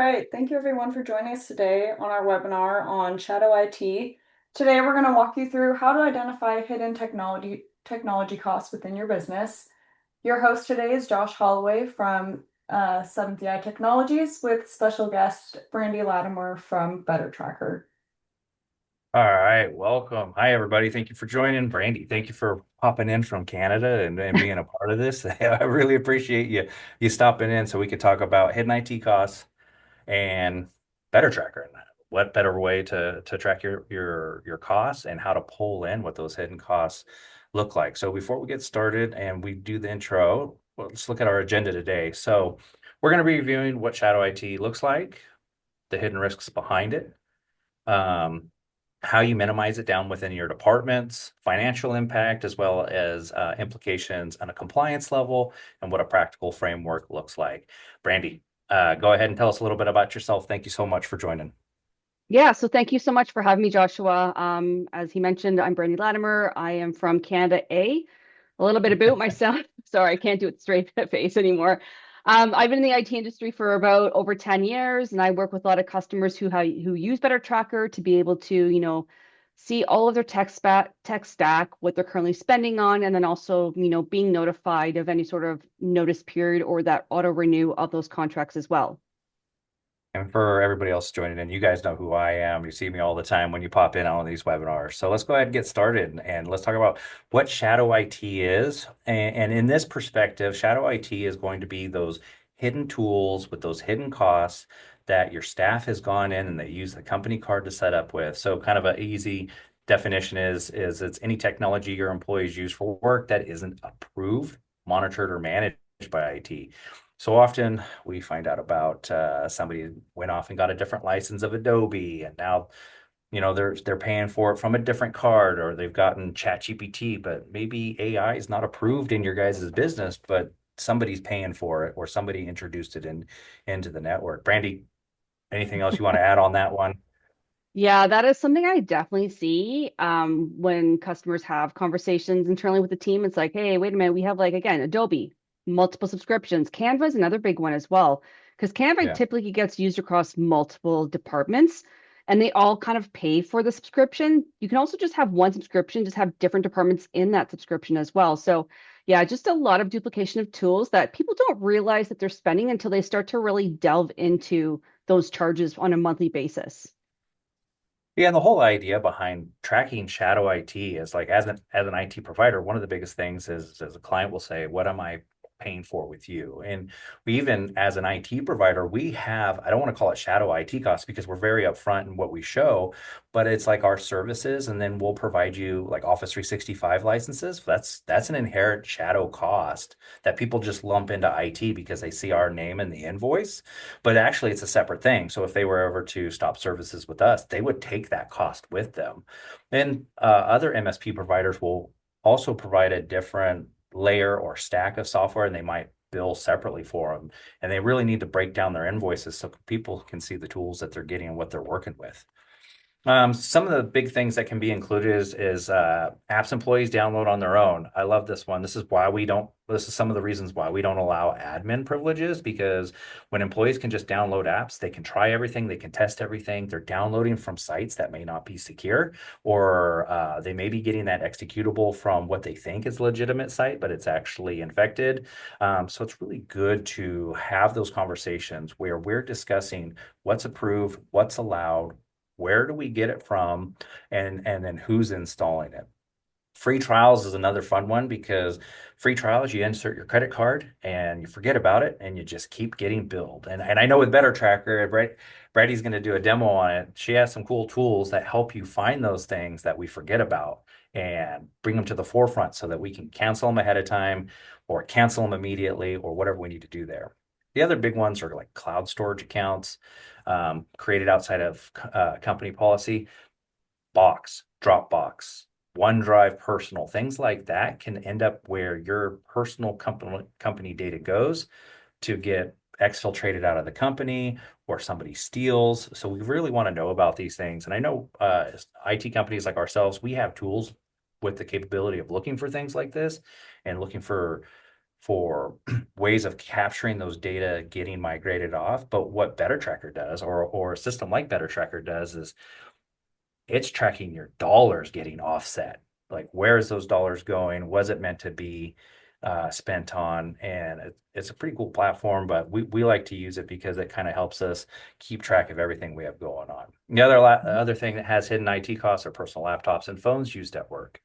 right. Thank you everyone for joining us today on our webinar on Shadow IT. Today we're going to walk you through how to identify hidden technology costs within your business. Your host today is Josh Holloway from 7th EI Technologies with special guest Brandy Latimer from Better Tracker. All right, welcome. Hi, everybody. Thank you for joining. Brandy, thank you for popping in from Canada and being a part of this. I really appreciate you stopping in so we could talk about hidden IT costs and better tracker. And what better way to track your costs and how to pull in what those hidden costs look like. So before we get started and we do the intro, well, let's look at our agenda today. So we're going to be reviewing what shadow IT looks like, the hidden risks behind it. Um, how you minimize it down within your departments, financial impact, as well as implications on a compliance level and what a practical framework looks like. Brandy, go ahead and tell us a little bit about yourself. Thank you so much for joining. Yeah, so thank you so much for having me, Joshua. As he mentioned, I'm Brandy Latimer. I am from Canada A. A little bit about myself. Sorry, I can't do it straight face anymore. I've been in the IT industry for about over 10 years, and I work with a lot of customers who use Better Tracker to be able to, see all of their tech stack, what they're currently spending on, and then also, being notified of any sort of notice period or that auto renew of those contracts as well. And for everybody else joining in, you guys know who I am. You see me all the time when you pop in on these webinars. So let's go ahead and get started and let's talk about what shadow IT is. And in this perspective, shadow IT is going to be those hidden tools with those hidden costs that your staff has gone in and they use the company card to set up with. So kind of an easy definition is it's any technology your employees use for work that isn't approved, monitored, or managed by IT. So often we find out about somebody went off and got a different license of Adobe, and now they're paying for it from a different card, or they've gotten ChatGPT, but maybe AI is not approved in your guys' business, but somebody's paying for it, or somebody introduced it into the network. Brandy, anything else you want to add on that one? Yeah, that is something I definitely see when customers have conversations internally with the team. It's like, hey, wait a minute, we have like again Adobe, multiple subscriptions. Canva is another big one as well, because Canva Yeah. typically gets used across multiple departments, and they all kind of pay for the subscription. You can also just have one subscription, just have different departments in that subscription as well. So yeah, just a lot of duplication of tools that people don't realize that they're spending until they start to really delve into those charges on a monthly basis. Yeah, and the whole idea behind tracking shadow IT is like as an IT provider, one of the biggest things is as a client will say, "What am I paying for with you?" And we even as an IT provider, we have I don't want to call it shadow IT costs because we're very upfront in what we show, but it's like our services, and then we'll provide you like Office 365 licenses. That's an inherent shadow cost that people just lump into IT because they see our name in the invoice. But actually, it's a separate thing. So if they were ever to stop services with us, they would take that cost with them. And other MSP providers will also provide a different layer or stack of software, and they might bill separately for them. And they really need to break down their invoices so people can see the tools that they're getting and what they're working with. Some of the big things that can be included is apps employees download on their own. I love this one. This is some of the reasons why we don't allow admin privileges because when employees can just download apps, they can try everything, they can test everything. They're downloading from sites that may not be secure, or they may be getting that executable from what they think is a legitimate site, but it's actually infected. So it's really good to have those conversations where we're discussing what's approved, what's allowed, where do we get it from, and then who's installing it. Free trials is another fun one because free trials, you insert your credit card and you forget about it and you just keep getting billed. And I know with Better Tracker, Brady's going to do a demo on it. She has some cool tools that help you find those things that we forget about and bring them to the forefront so that we can cancel them ahead of time or cancel them immediately or whatever we need to do there. The other big ones are like cloud storage accounts created outside of company policy, Box, Dropbox, OneDrive personal, things like that can end up where your personal company data goes to get exfiltrated out of the company or somebody steals. So we really want to know about these things. And I know IT companies like ourselves, we have tools with the capability of looking for things like this and looking for for ways of capturing those data getting migrated off. But what Better Tracker does, or a system like Better Tracker does, is it's tracking your dollars getting offset. Like, where is those dollars going? Was it meant to be spent on? And it's a pretty cool platform, but we like to use it because it kind of helps us keep track of everything we have going on. The other thing that has hidden IT costs are personal laptops and phones used at work.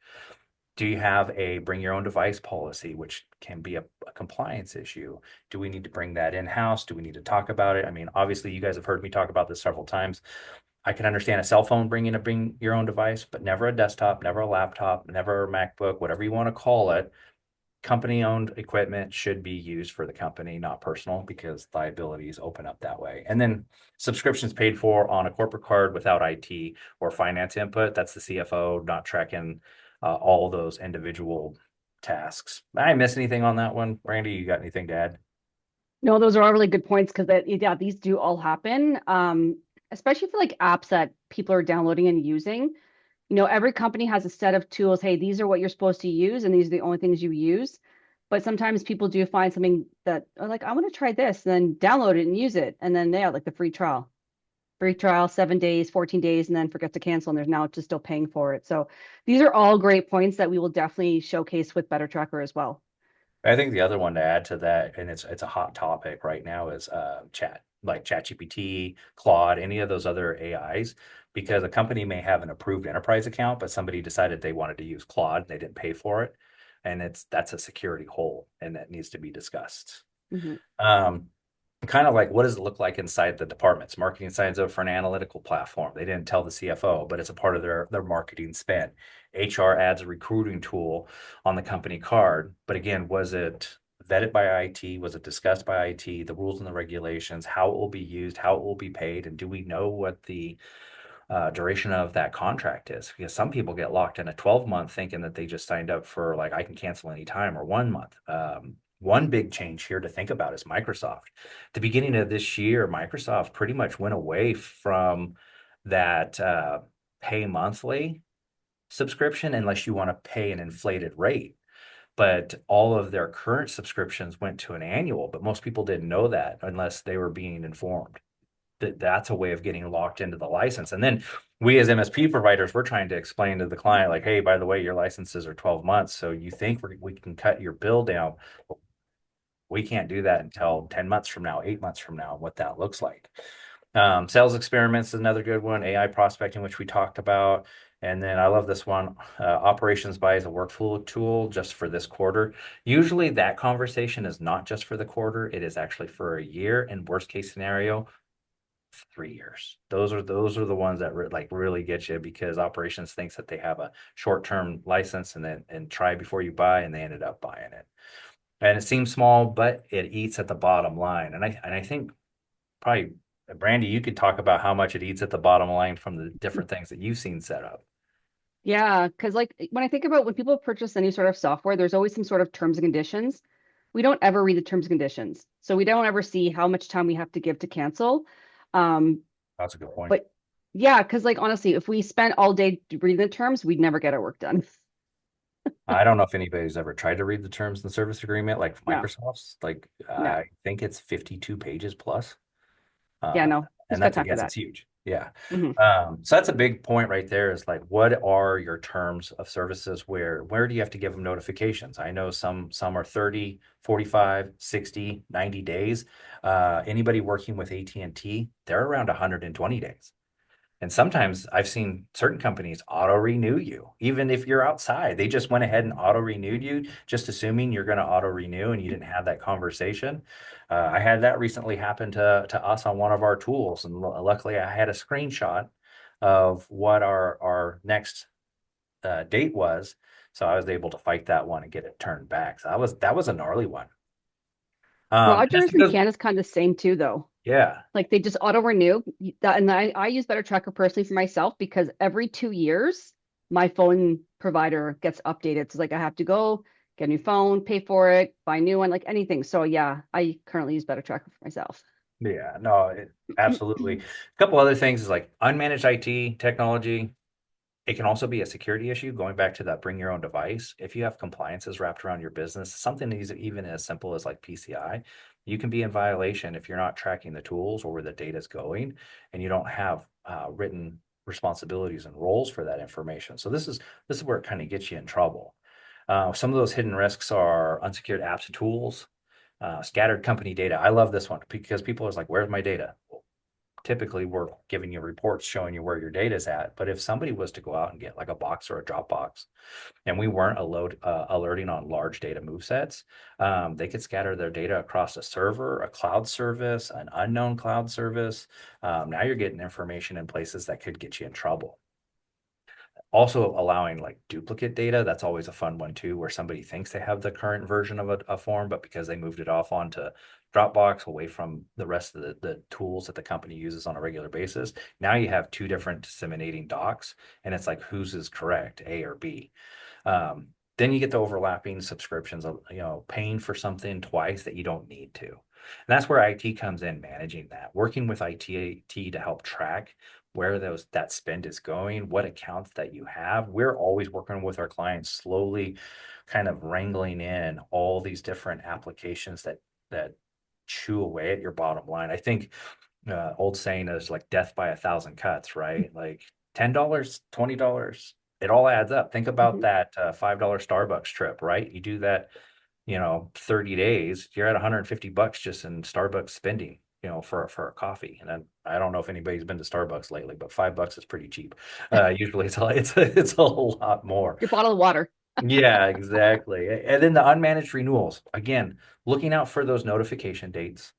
Do you have a bring your own device policy, which can be a compliance issue? Do we need to bring that in-house? Do we need to talk about it? I mean, obviously, you guys have heard me talk about this several times. I can understand a cell phone bring your own device, but never a desktop, never a laptop, never a MacBook, whatever you want to call it. Company-owned equipment should be used for the company, not personal, because liabilities open up that way. And then subscriptions paid for on a corporate card without IT or finance input. That's the CFO not tracking all those individual tasks. I miss anything on that one? Brandy, you got anything to add? No, those are all really good points because yeah, these do all happen. Especially for like apps that people are downloading and using. Every company has a set of tools. Hey, these are what you're supposed to use, and these are the only things you use. But sometimes people do find something that are like, I want to try this, and then download it and use it. And then they have like the free trial, 7 days, 14 days, and then forget to cancel. And there's now just still paying for it. So these are all great points that we will definitely showcase with Better Tracker as well. I think the other one to add to that, and it's a hot topic right now, is chat, like ChatGPT, Claude, any of those other AIs, because a company may have an approved enterprise account, but somebody decided they wanted to use Claude and they didn't pay for it, and that's a security hole, and that needs to be discussed. Mhm. Um, Kind of like, what does it look like inside the departments? Marketing signs up for an analytical platform. They didn't tell the CFO, but it's a part of their marketing spend. HR adds a recruiting tool on the company card. But again, was it vetted by IT? Was it discussed by IT? The rules and the regulations, how it will be used, how it will be paid, and do we know what the duration of that contract is? Because some people get locked in a 12-month thinking that they just signed up for, like, I can cancel anytime, or 1 month. One big change here to think about is Microsoft. At the beginning of this year, Microsoft pretty much went away from that pay monthly subscription unless you want to pay an inflated rate. But all of their current subscriptions went to an annual, but most people didn't know that unless they were being informed. That's a way of getting locked into the license. And then we as MSP providers, we're trying to explain to the client, like, hey, by the way, your licenses are 12 months. So you think we can cut your bill down. We can't do that until 10 months from now, 8 months from now, what that looks like. Sales experiments is another good one. AI prospecting, which we talked about. And then I love this one. Operations buy is a workflow tool just for this quarter. Usually that conversation is not just for the quarter. It is actually for a year. And worst case scenario, 3 years. Those are the ones that really get you, because operations thinks that they have a short-term license and try before you buy, and they ended up buying it. And it seems small, but it eats at the bottom line. And I think probably, Brandy, you could talk about how much it eats at the bottom line from the different things that you've seen set up. Yeah, because like when I think about when people purchase any sort of software, there's always some sort of terms and conditions. We don't ever read the terms and conditions. So we don't ever see how much time we have to give to cancel. Um, That's a good point. but yeah, because like honestly, if we spent all day reading the terms, we'd never get our work done. I don't know if anybody's ever tried to read the terms and service agreement like No, Microsoft's. Like, no. I think it's 52 pages plus. Yeah, Uh, no. Who's and got that's a time for guess. that? It's huge. Yeah. Hmm. So that's a big point right there, is like, what are your terms of services? Where do you have to give them notifications? I know some are 30, 45, 60, 90 days. Anybody working with AT&T, they're around 120 days. And sometimes I've seen certain companies auto renew you, even if you're outside. They just went ahead and auto renewed you, just assuming you're going to auto renew, and you didn't have that conversation. I had that recently happen to us on one of our tools, and luckily I had a screenshot of what our next date was, so I was able to fight that one and get it turned back. So that was a gnarly one. Just Rogers and because, Canada's kind of the same too, though. yeah, Like they just auto renew that, and I use Better Tracker personally for myself because every 2 years my phone provider gets updated. So like I have to go get a new phone, pay for it, buy a new one, like anything. So yeah, I currently use Better Tracker for myself. yeah, no, absolutely. A couple other things is like unmanaged IT technology. It can also be a security issue, going back to that bring your own device. If you have compliances wrapped around your business, something that is even as simple as like PCI, you can be in violation if you're not tracking the tools or where the data is going, and you don't have written responsibilities and roles for that information. So this is where it kind of gets you in trouble. Some of those hidden risks are unsecured apps and tools, scattered company data. I love this one because people are like, "Where's my data?" Typically we're giving you reports showing you where your data is at. But if somebody was to go out and get like a box or a Dropbox, and we weren't alerting on large data move sets, they could scatter their data across a server, a cloud service, an unknown cloud service. Now you're getting information in places that could get you in trouble. Also allowing like duplicate data, that's always a fun one too, where somebody thinks they have the current version of a form, but because they moved it off onto Dropbox away from the rest of the tools that the company uses on a regular basis, now you have two different disseminating docs, and it's like whose is correct, A or B. Um, then you get the overlapping subscriptions, paying for something twice that you don't need to. And that's where IT comes in, managing that, working with IT to help track where that spend is going, what accounts that you have. We're always working with our clients, slowly kind of wrangling in all these different applications that chew away at your bottom line. I think old saying is like death by a thousand cuts, right? Like $10, $20, it all adds up. Think about Mhm. that $5 Starbucks trip, right? You do that, 30 days, you're at 150 bucks just in Starbucks spending, for a coffee. And then I don't know if anybody's been to Starbucks lately, but $5 is pretty cheap. Usually it's a lot more. Your bottle of water. Yeah, exactly. And then the unmanaged renewals. Again, looking out for those notification dates,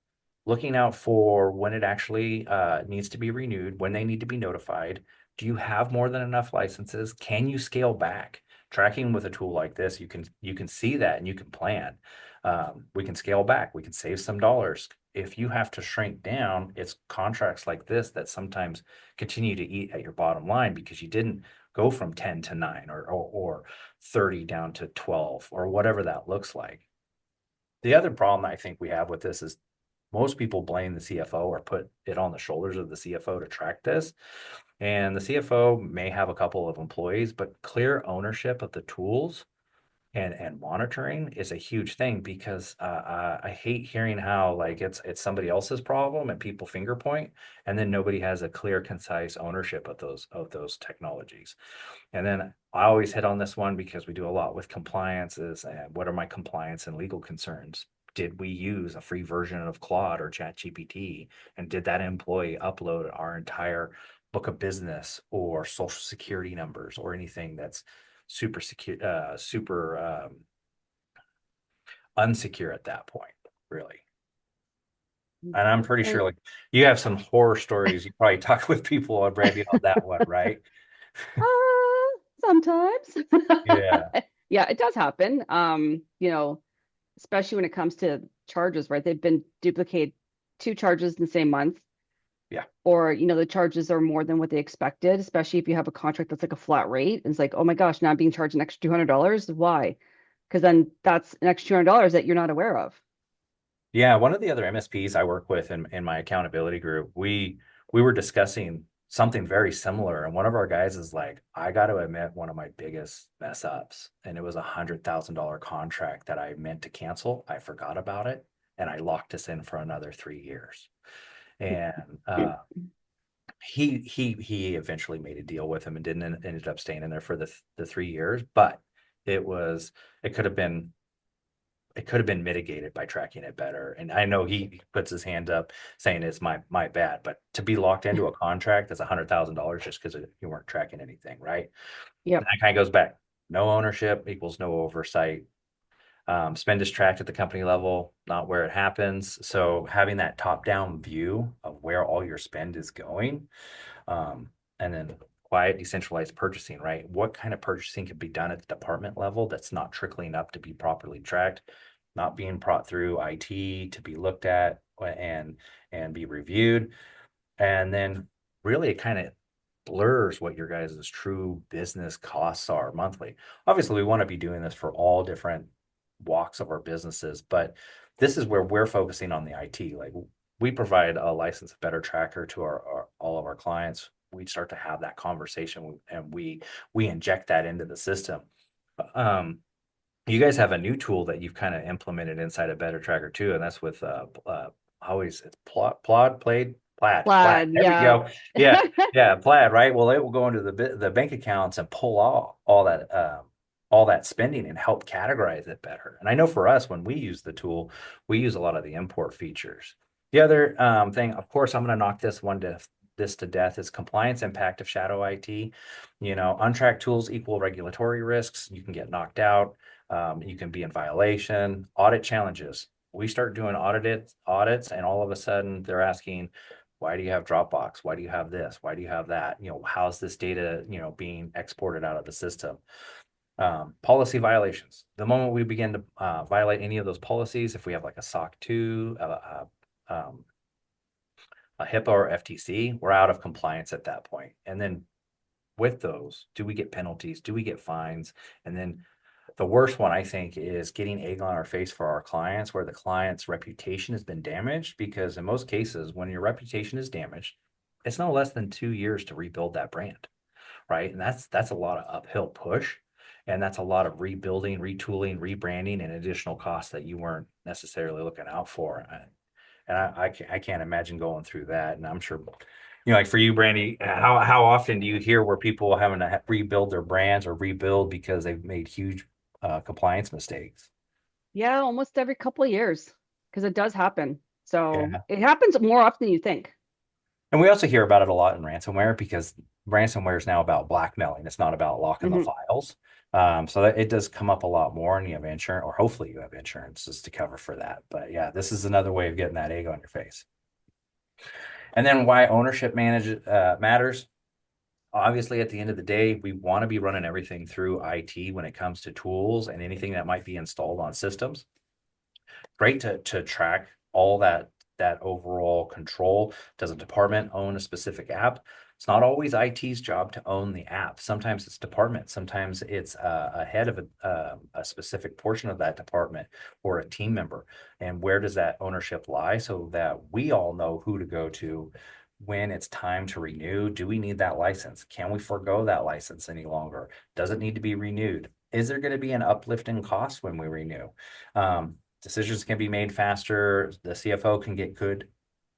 looking out for when it actually needs to be renewed, when they need to be notified. Do you have more than enough licenses? Can you scale back? Tracking with a tool like this, you can see that and you can plan. We can scale back. We can save some dollars. If you have to shrink down, it's contracts like this that sometimes continue to eat at your bottom line because you didn't go from 10 to 9 or 30 down to 12 or whatever that looks like. The other problem I think we have with this is most people blame the CFO or put it on the shoulders of the CFO to track this. And the CFO may have a couple of employees, but clear ownership of the tools and monitoring is a huge thing because I hate hearing how like it's somebody else's problem and people finger point, and then nobody has a clear, concise ownership of those technologies. And then I always hit on this one because we do a lot with compliances and what are my compliance and legal concerns? Did we use a free version of Claude or ChatGPT? And did that employee upload our entire book of business or social security numbers or anything that's super secure, super unsecure at that point, really? And I'm pretty sure And like you have some horror stories. You probably talked with people on Brandy on that one, right? sometimes. Yeah. Yeah, it does happen. Especially when it comes to charges, right? They've been duplicate two charges in the same month, Yeah. or the charges are more than what they expected, especially if you have a contract that's like a flat rate. And it's like, oh my gosh, now I'm being charged an extra $200. Why? Because then that's an extra $200 that you're not aware of. Yeah, one of the other MSPs I work with in my accountability group, we were discussing something very similar, and one of our guys is like, I got to admit, one of my biggest mess ups, and it was $100,000 contract that I meant to cancel. I forgot about it, and I locked us in for another 3 years. And he eventually made a deal with him and didn't ended up staying in there for the 3 years, but it was it could have been it could have been mitigated by tracking it better. And I know he puts his hand up saying it's my bad, but to be locked into a contract that's $100,000 just because you weren't tracking anything, right? And Yep. that kind of goes back. No ownership equals no oversight. Spend is tracked at the company level, not where it happens. So having that top-down view of where all your spend is going, and then quiet, decentralized purchasing, right? What kind of purchasing could be done at the department level that's not trickling up to be properly tracked, not being brought through IT to be looked at and be reviewed. And then really it kind of blurs what your guys' true business costs are monthly. Obviously, we want to be doing this for all different walks of our businesses, but this is where we're focusing on the IT. Like we provide a license better tracker to our all of our clients. we start to have that conversation and we inject that into the system. You guys have a new tool that you've kind of implemented inside of Better Tracker too, and that's with always it's Plaid. Plaid, There we yeah. go. Yeah, yeah, Plaid, right? Well, it will go into the bank accounts and pull all that spending and help categorize it better. And I know for us, when we use the tool, we use a lot of the import features. The other thing, of course, I'm going to knock this to death is compliance impact of shadow IT. Untracked tools equal regulatory risks. You can get knocked out. You can be in violation. Audit challenges. We start doing audits, and all of a sudden they're asking, why do you have Dropbox? Why do you have this? Why do you have that? How's this data, being exported out of the system? Policy violations. The moment we begin to violate any of those policies, if we have like a SOC 2, a HIPAA or FTC, we're out of compliance at that point. And then with those, do we get penalties? Do we get fines? And then the worst one, I think, is getting egg on our face for our clients where the client's reputation has been damaged, because in most cases, when your reputation is damaged, it's no less than 2 years to rebuild that brand, right? And that's a lot of uphill push. And that's a lot of rebuilding, retooling, rebranding, and additional costs that you weren't necessarily looking out for. And I can't imagine going through that. And I'm sure, like for you, Brandy, how often do you hear where people are having to rebuild their brands or rebuild because they've made huge compliance mistakes? Yeah, almost every couple of years, because it does happen. So Yeah. it happens more often than you think. And we also hear about it a lot in ransomware, because ransomware is now about blackmailing. It's not about locking the Hmm. files. So that it does come up a lot more, and you have insurance, or hopefully you have insurances to cover for that. But yeah, this is another way of getting that egg on your face. And then why ownership matters. Obviously, at the end of the day, we want to be running everything through IT when it comes to tools and anything that might be installed on systems. Great to track all that overall control. Does a department own a specific app? It's not always IT's job to own the app. Sometimes it's department. Sometimes it's a head of a specific portion of that department or a team member. And where does that ownership lie, so that we all know who to go to when it's time to renew? Do we need that license? Can we forego that license any longer? Does it need to be renewed? Is there going to be an uplift in cost when we renew? Decisions can be made faster. The CFO can get good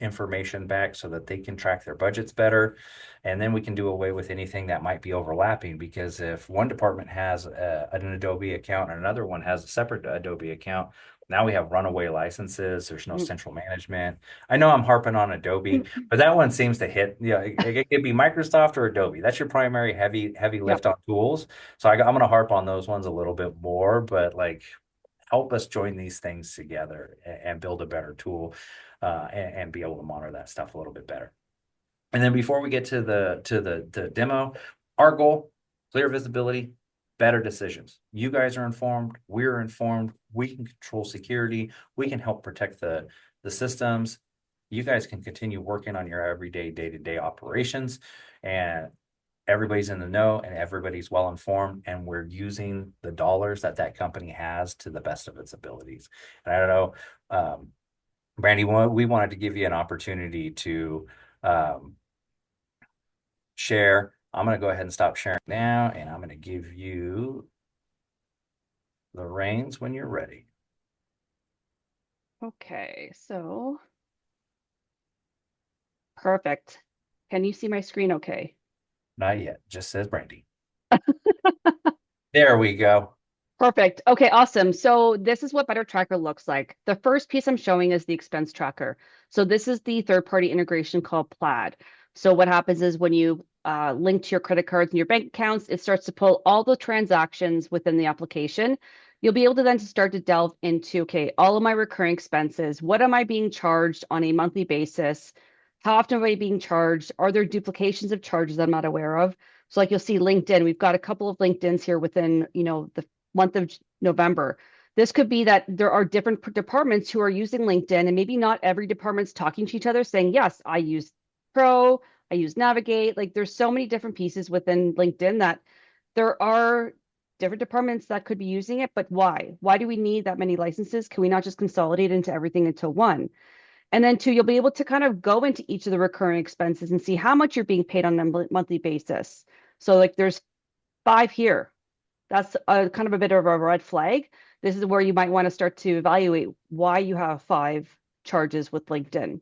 information back so that they can track their budgets better. And then we can do away with anything that might be overlapping, because if one department has an Adobe account and another one has a separate Adobe account, now we have runaway licenses. There's no central management. I know I'm harping on Adobe, but that one seems to hit. It could be Microsoft or Adobe. That's your primary heavy Yep. lift on tools. So I'm going to harp on those ones a little bit more, but like, help us join these things together and build a better tool, and be able to monitor that stuff a little bit better. And then before we get to the demo, our goal: clear visibility, better decisions. You guys are informed, we're informed, we can control security, we can help protect the systems. You guys can continue working on your everyday day-to-day operations, and everybody's in the know and everybody's well informed, and we're using the dollars that company has to the best of its abilities. And I don't know, Brandy, we wanted to give you an opportunity to share. I'm going to go ahead and stop sharing now, and I'm going to give you the reins when you're ready. Okay, so perfect. Can you see my screen okay? Not yet, just says Brandy. There we go. Perfect. Okay, awesome. So this is what Better Tracker looks like. The first piece I'm showing is the expense tracker. So this is the third-party integration called Plaid. So what happens is when you link to your credit cards and your bank accounts, it starts to pull all the transactions within the application. You'll be able to then start to delve into, okay, all of my recurring expenses. What am I being charged on a monthly basis? How often am I being charged? Are there duplications of charges I'm not aware of? So like you'll see LinkedIn, we've got a couple of LinkedIns here within, the month of November. This could be that there are different departments who are using LinkedIn, and maybe not every department's talking to each other saying, yes, I use Pro, I use Navigate. Like there's so many different pieces within LinkedIn that there are different departments that could be using it, but why? Why do we need that many licenses? Can we not just consolidate into everything into one? And then two, you'll be able to kind of go into each of the recurring expenses and see how much you're being paid on a monthly basis. So like there's 5 here. That's a kind of a bit of a red flag. This is where you might want to start to evaluate why you have 5 charges with LinkedIn.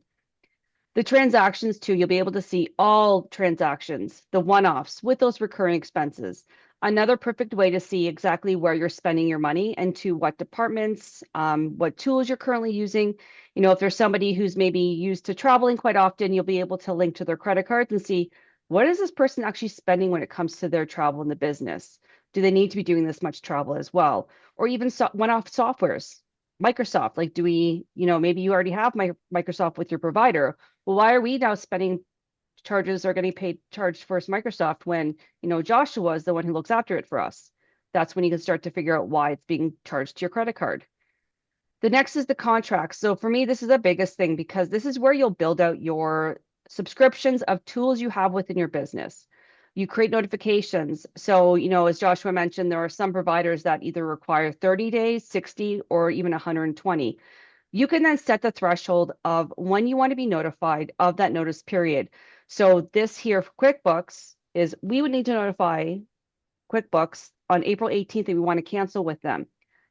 The transactions too, you'll be able to see all transactions, the one-offs with those recurring expenses. Another perfect way to see exactly where you're spending your money and to what departments, what tools you're currently using. You know, if there's somebody who's maybe used to traveling quite often, you'll be able to link to their credit cards and see what is this person actually spending when it comes to their travel in the business? Do they need to be doing this much travel as well? Or even one-off softwares, Microsoft, like do we, maybe you already have Microsoft with your provider. Well, why are we now spending charges or getting paid charged for Microsoft when, Joshua is the one who looks after it for us? That's when you can start to figure out why it's being charged to your credit card. The next is the contract. So for me, this is the biggest thing because this is where you'll build out your subscriptions of tools you have within your business. You create notifications. So, as Joshua mentioned, there are some providers that either require 30 days, 60, or even 120. You can then set the threshold of when you want to be notified of that notice period. So this here for QuickBooks is we would need to notify QuickBooks on April 18th that we want to cancel with them.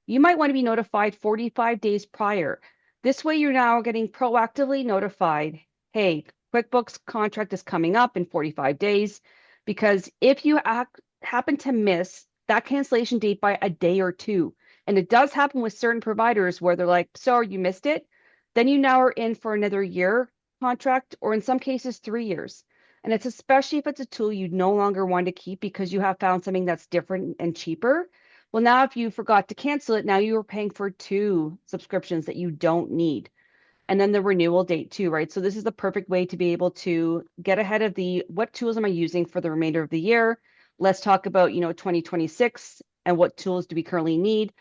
You might want to be notified 45 days prior. This way you're now getting proactively notified, hey, QuickBooks contract is coming up in 45 days, because if you happen to miss that cancellation date by a day or two, and it does happen with certain providers where they're like, sorry, you missed it, then you now are in for another year contract, or in some cases, 3 years. And it's especially if it's a tool you no longer want to keep because you have found something that's different and cheaper. Well, now if you forgot to cancel it, now you are paying for 2 subscriptions that you don't need. And then the renewal date too, right? So this is the perfect way to be able to get ahead of the what tools am I using for the remainder of the year? Let's talk about, 2026 and what tools do we currently need?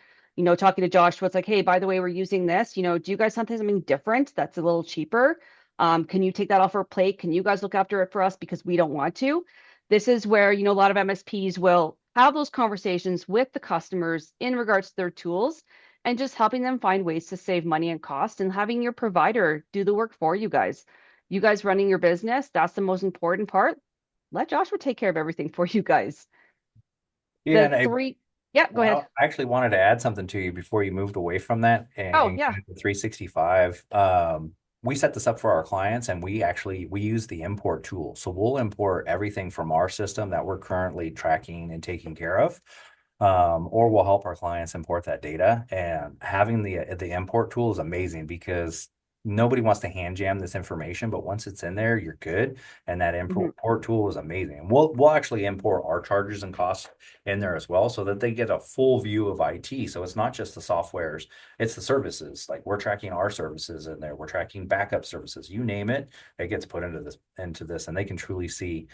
Talking to Joshua, it's like, hey, by the way, we're using this. Do you guys something different that's a little cheaper? Can you take that off our plate? Can you guys look after it for us because we don't want to? This is where, a lot of MSPs will have those conversations with the customers in regards to their tools and just helping them find ways to save money and cost and having your provider do the work for you guys. You guys running your business, that's the most important part. Let Joshua take care of everything for you guys. Yeah, The and three, yeah, go ahead. I actually wanted to add something to you before you moved away from that Oh, and yeah. the 365. We set this up for our clients and we use the import tool. So we'll import everything from our system that we're currently tracking and taking care of. Or we'll help our clients import that data. And having the import tool is amazing because nobody wants to hand jam this information, but once it's in there, you're good. And that Mhm. import tool is amazing. We'll actually import our charges and costs in there as well so that they get a full view of IT. So it's not just the softwares, it's the services. Like we're tracking our services in there, we're tracking backup services, you name it, it gets put into this, and they can truly see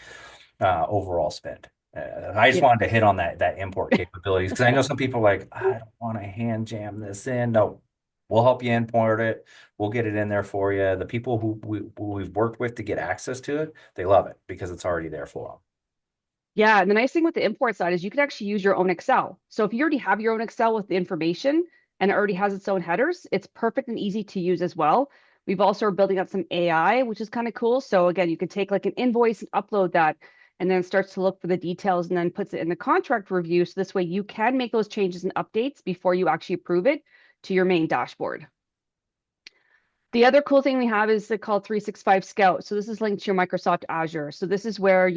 overall spend. I just Yeah. wanted to hit on that import capabilities because I know some people are like, I don't want to hand jam this in. No, we'll help you import it. We'll get it in there for you. The people who we've worked with to get access to it, they love it because it's already there for them. Yeah, and the nice thing with the import side is you can actually use your own Excel. So if you already have your own Excel with the information and it already has its own headers, it's perfect and easy to use as well. We've also are building up some AI, which is kind of cool. So again, you can take like an invoice and upload that, and then it starts to look for the details and then puts it in the contract review. So this way you can make those changes and updates before you actually approve it to your main dashboard. The other cool thing we have is called 365 Scout. So this is linked to your Microsoft Azure. So this is where,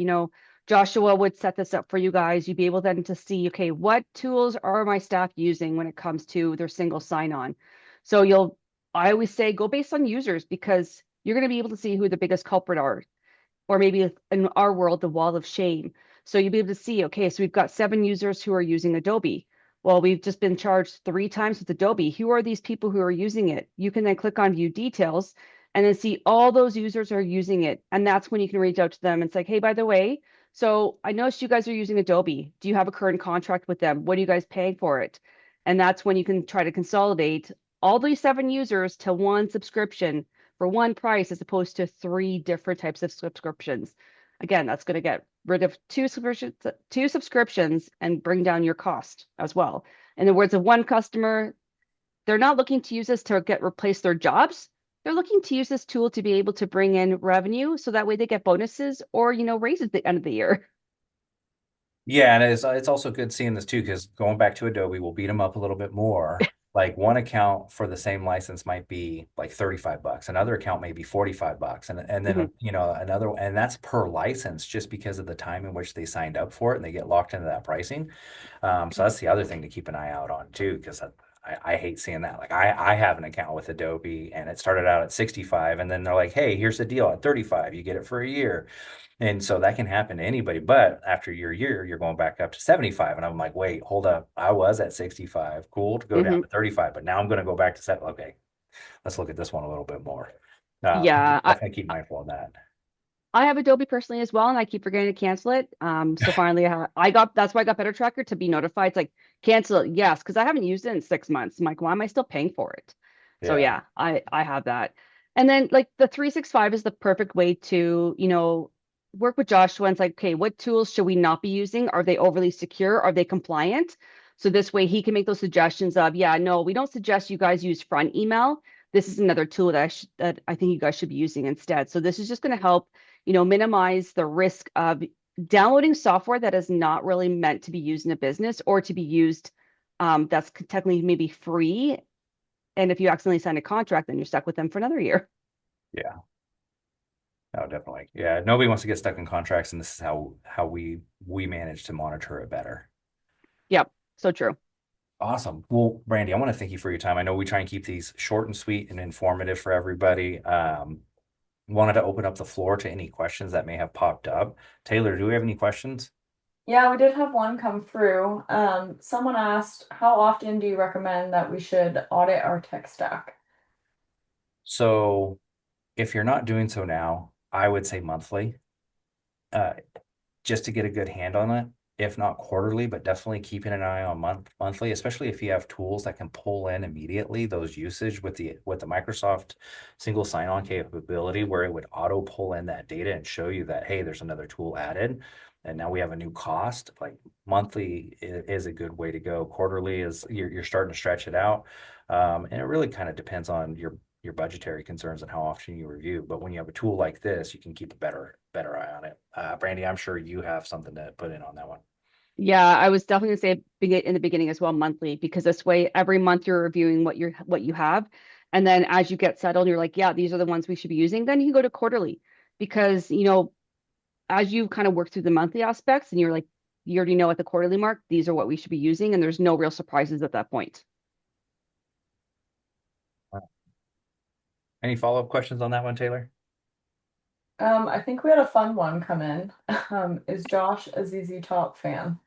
Joshua would set this up for you guys. You'd be able then to see, okay, what tools are my staff using when it comes to their single sign-on? So I always say go based on users because you're going to be able to see who the biggest culprit are, or maybe in our world, the wall of shame. So you'll be able to see, okay, so we've got 7 users who are using Adobe. Well, we've just been charged 3 times with Adobe. Who are these people who are using it? You can then click on view details and then see all those users are using it. And that's when you can reach out to them and say, hey, by the way, so I noticed you guys are using Adobe. Do you have a current contract with them? What are you guys paying for it? And that's when you can try to consolidate all these 7 users to one subscription for one price as opposed to 3 different types of subscriptions. Again, that's going to get rid of two subscriptions and bring down your cost as well. In the words of one customer, they're not looking to use this to replace their jobs. they're looking to use this tool to be able to bring in revenue so that way they get bonuses or, raises at the end of the year. Yeah, and it's also good seeing this too, because going back to Adobe, we'll beat them up a little bit more. Like one account for the same license might be like $35. Another account may be $45. And then, Mhm. another, and that's per license just because of the time in which they signed up for it and they get locked into that pricing. So that's the other thing to keep an eye out on too, because I hate seeing that. Like I have an account with Adobe and it started out at 65 and then they're like, hey, here's the deal at 35, you get it for a year. And so that can happen to anybody. But after your year, you're going back up to 75. And I'm like, wait, hold up. I was at 65. Cool to go down Mhm. to 35. But now I'm going to go back to 7. Okay, let's look at this one a little bit more. Yeah, Definitely keep mindful of that. I have Adobe personally as well, and I keep forgetting to cancel it. So finally, I got that's why I got Better Tracker to be notified. It's like cancel it, yes, because I haven't used it in 6 months. I'm like, why am I still paying for it? So Yeah. yeah, I have that. And then like the 365 is the perfect way to, work with Joshua. And it's like, okay, what tools should we not be using? Are they overly secure? Are they compliant? So this way he can make those suggestions of, yeah, no, we don't suggest you guys use front email. This is another tool that I think you guys should be using instead. So this is just going to help minimize the risk of downloading software that is not really meant to be used in a business or to be used that's technically maybe free. And if you accidentally sign a contract, then you're stuck with them for another year. Yeah. No, definitely. Yeah. Nobody wants to get stuck in contracts, and this is how we manage to monitor it better. Yep, so true. Awesome. Well, Brandy, I want to thank you for your time. I know we try and keep these short and sweet and informative for everybody. Wanted to open up the floor to any questions that may have popped up. Taylor, do we have any questions? Yeah, we did have one come through. Someone asked, how often do you recommend that we should audit our tech stack? So if you're not doing so now, I would say monthly. Uh, just to get a good hand on it, if not quarterly, but definitely keeping an eye on monthly, especially if you have tools that can pull in immediately those usage with the Microsoft single sign-on capability where it would auto pull in that data and show you that, hey, there's another tool added. And now we have a new cost. Like monthly is a good way to go. Quarterly is you're starting to stretch it out. And it really kind of depends on your budgetary concerns and how often you review. But when you have a tool like this, you can keep a better eye on it. Brandy, I'm sure you have something to put in on that one. Yeah, I was definitely gonna say in the beginning as well, monthly, because this way every month you're reviewing what you have. And then as you get settled, you're like, yeah, these are the ones we should be using. Then you can go to quarterly because, as you kind of work through the monthly aspects and you're like, you already know at the quarterly mark, these are what we should be using. And there's no real surprises at that point. Any follow-up questions on that one, Taylor? I think we had a fun one come in. Is Josh a ZZ Top fan?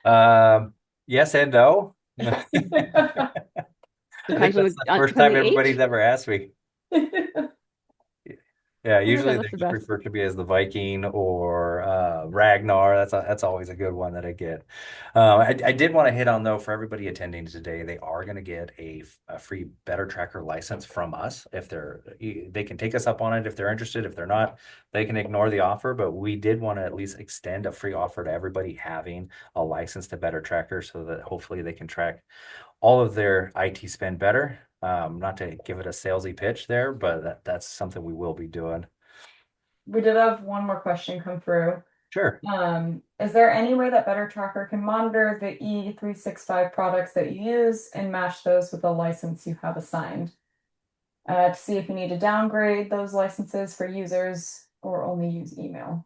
Yes and no. I think Depends that's the first depends on time the everybody's age. ever asked me. Yeah, Okay, usually they that's the just best. refer to me as the Viking or Ragnar. That's always a good one that I get. I did want to hit on though for everybody attending today, they are going to get a free Better Tracker license from us. If they can take us up on it if they're interested. If they're not, they can ignore the offer. But we did want to at least extend a free offer to everybody having a license to Better Tracker, so that hopefully they can track all of their IT spend better. Not to give it a salesy pitch there, but that's something we will be doing. We did have one more question come through. Sure. Is there any way that Better Tracker can monitor the E365 products that you use and match those with the license you have assigned? To see if you need to downgrade those licenses for users or only use email.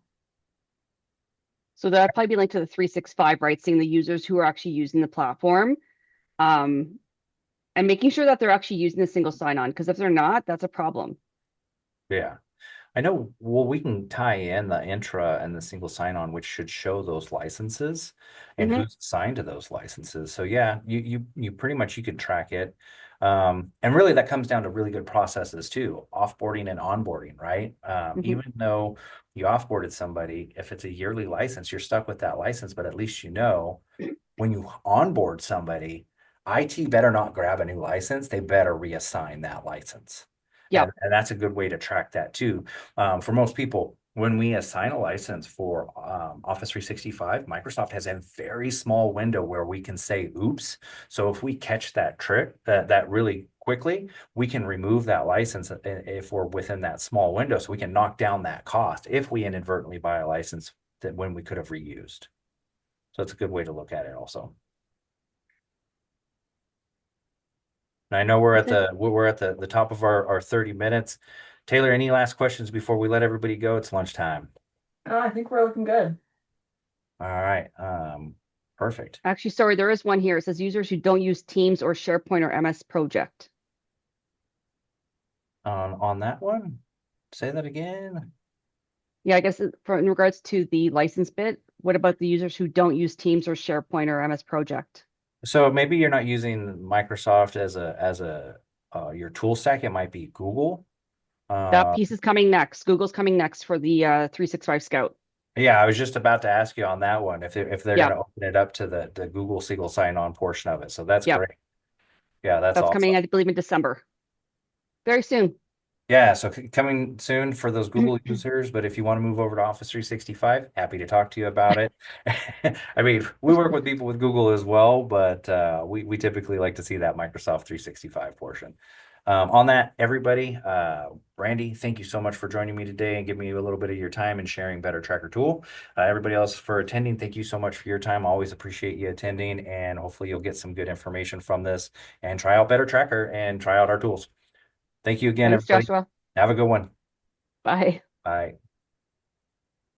So that'd probably be linked to the 365, right? Seeing the users who are actually using the platform, um, and making sure that they're actually using the single sign-on. Because if they're not, that's a problem. Yeah. I know, well, we can tie in the intra and the single sign-on, which should show those licenses and Hmm. who's assigned to those licenses. So yeah, you pretty much you can track it. And really that comes down to really good processes too, offboarding and onboarding, right? Hmm. Even though you offboarded somebody, if it's a yearly license, you're stuck with that license, but at least you know when you onboard somebody, IT better not grab a new license, they better reassign that license. Yep. And that's a good way to track that too. For most people, when we assign a license for Office 365, Microsoft has a very small window where we can say oops. So if we catch that trick that really quickly, we can remove that license if we're within that small window. So we can knock down that cost if we inadvertently buy a license that when we could have reused. So it's a good way to look at it also. And I know we're at That's it. the top of our 30 minutes. Taylor, any last questions before we let everybody go? It's lunchtime. I think we're looking good. All right. Perfect. Actually, sorry, there is one here. It says users who don't use Teams or SharePoint or MS Project. On that one, say that again. Yeah, I guess in regards to the license bit, what about the users who don't use Teams or SharePoint or MS Project? So maybe you're not using Microsoft as a your tool stack. It might be Google. That Uh, piece is coming next. Google's coming next for the 365 Scout. yeah, I was just about to ask you on that one if they're going Yeah, to open it up to the Google single sign-on portion of it. So that's yeah. great. Yeah, that's That's awesome. coming, I believe, in December. Very soon. Yeah, so coming soon for those Google users, but if you want to move over to Office 365, happy to talk to you about it. I mean, we work with people with Google as well, but we typically like to see that Microsoft 365 portion. On that, everybody, Brandy, thank you so much for joining me today and giving me a little bit of your time and sharing Better Tracker Tool. Everybody else for attending, thank you so much for your time. Always appreciate you attending, and hopefully you'll get some good information from this and try out Better Tracker and try out our tools. Thank you again, Thanks, everybody. Joshua. Have a good one. Bye. Bye.